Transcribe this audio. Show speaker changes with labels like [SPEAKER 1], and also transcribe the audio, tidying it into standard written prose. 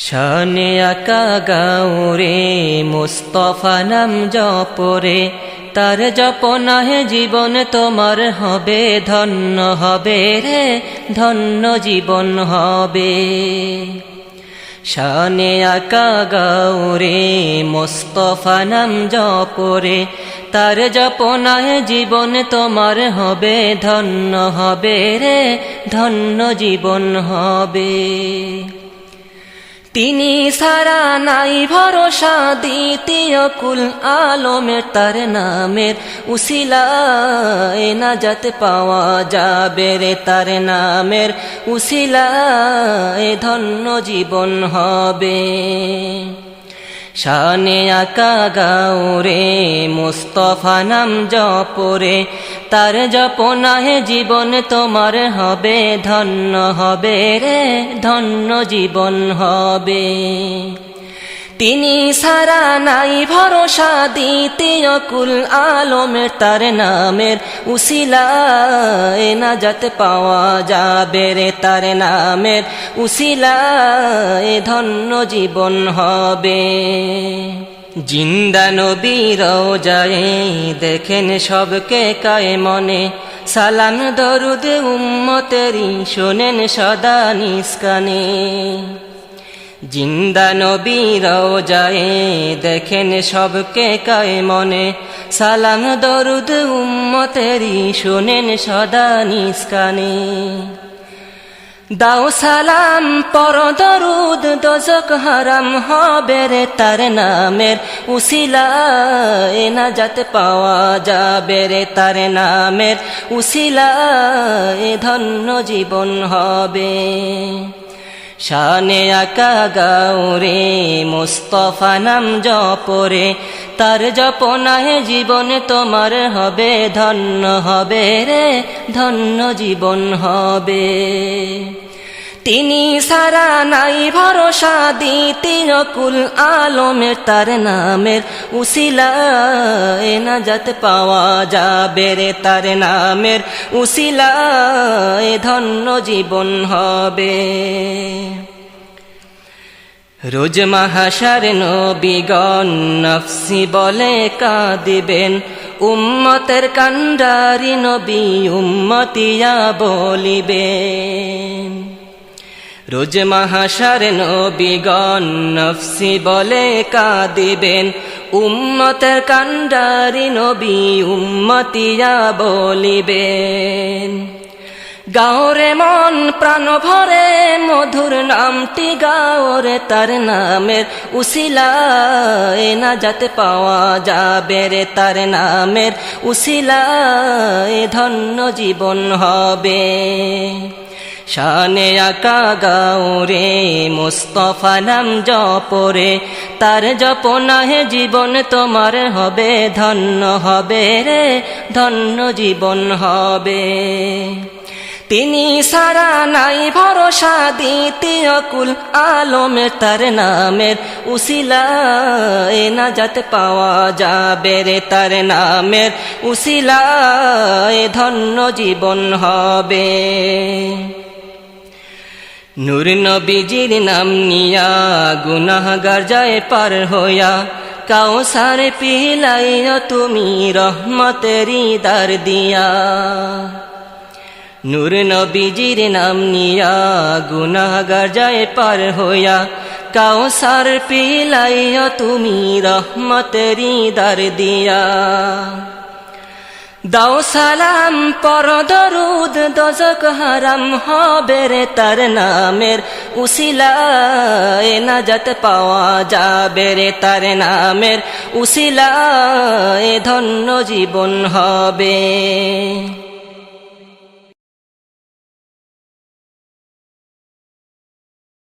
[SPEAKER 1] শানে আকা গাউরে মুস্তফা নাম জপরে, তার জপনাহে জীবন তোমার হবে ধন্য হবে রে, ধন্য জীবন হবে। শানে আকা গাউরে মুস্তফা নাম জপরে, তার জপনাহে জীবন তোমার হবে ধন্য হবে রে, ধন্য জীবন হবে। তিনি সারা নাই ভরসা দ্বিতীয় কুল আলমের, তার নামের উসিলায় নাজাত পাওয়া যাবে রে, তার নামের উসিলায় ধন্য জীবন হবে। শানে আকা গাউরে মুস্তফা নাম জপরে, তার জপনাহে জীবন তোমার হবে ধন্য হবে রে, ধন্য জীবন হবে। তিনি সারা নাই ভরসা দ্বিতীয় কুল আলমের, তার নামের উসিলায় নাজাত পাওয়া যাবে রে, তার নামের উসিলায় ধন্য জীবন হবে। জিন্দা নবী রওজায়ে দেখেন সবকে কায়ে মনে, সালাম দরুদ উম্মতেরি শোনেন সদা নিজ কানে। জিন্দা নবী রওজায়ে দেখেন সবকে কায়ে মনে, সালাম দরুদ উম্মতেরি শোনেন সদা নিজ কানে। দাও সালাম পর দরুদ দোজখ হারাম হবে রে, তার নামের উসিলায় নাজাত পাওয়া যাবে রে, তার নামের উসিলায় ধন্য জীবন হবে। শানে আকা গাউরে মুস্তফা নাম জপরে, তার জপনাহে জীবন তোমার হবে ধন্য হবে রে, ধন্য জীবন হবে। তিনি সারা নাই ভরসা দ্বিতীয় কুল আলমের, তার নামের উসিলায় নাজাত পাওয়া যাবে রে, তার নামের উসিলায় ধন্য জীবন হবে। রোজ মাহাশার নবীগণ নফসি বলে কাঁদিবেন, উম্মতের কান্ডারি নবী উম্মতিয়া বলিবেন। রোজ মাহাশার নবীগণ নফসি বলে কাঁদিবেন, উম্মতের কান্ডারি নবী উম্মতিয়া বলিবেন। গাওরে মন প্রাণ ভরে মধুর নামটি গাওরে, তার নামের উসিলায় নাজাত পাওয়া যাবে রে, তার নামের উসিলায় ধন্য জীবন হবে। শানে আকা গাউরে মুস্তফা নাম জপরে, তার জপনাহে জীবন তোমার হবে ধন্য হবে রে, ধন্য জীবন হবে। তিনি সারা নাই ভরসা দ্বিতীয় কুল আলমের, তার নামের উসিলায় নাজাত পাওয়া যাবে রে, তার নামের উসিলায় ধন্য জীবন হবে। নূর নবীজির নাম নিয়া গুনাহগার যায় পার হইয়া, কাউসার পিলাইয়া তুমি রহমতেরি দ্বার দিয়া। নূর নবীজির নাম নিয়া গুনাহগার যায় পার হইয়া, কাউসার পিলাইয়া তুমি রহমতেরি দ্বার দিয়া। দাও সালাম পর দরুদ দোজখ হারাম হবে রে, তার নামের উসিলায় নাজাত পাওয়া যাবে রে, তার নামের উসিলায় ধন্য জীবন হবে।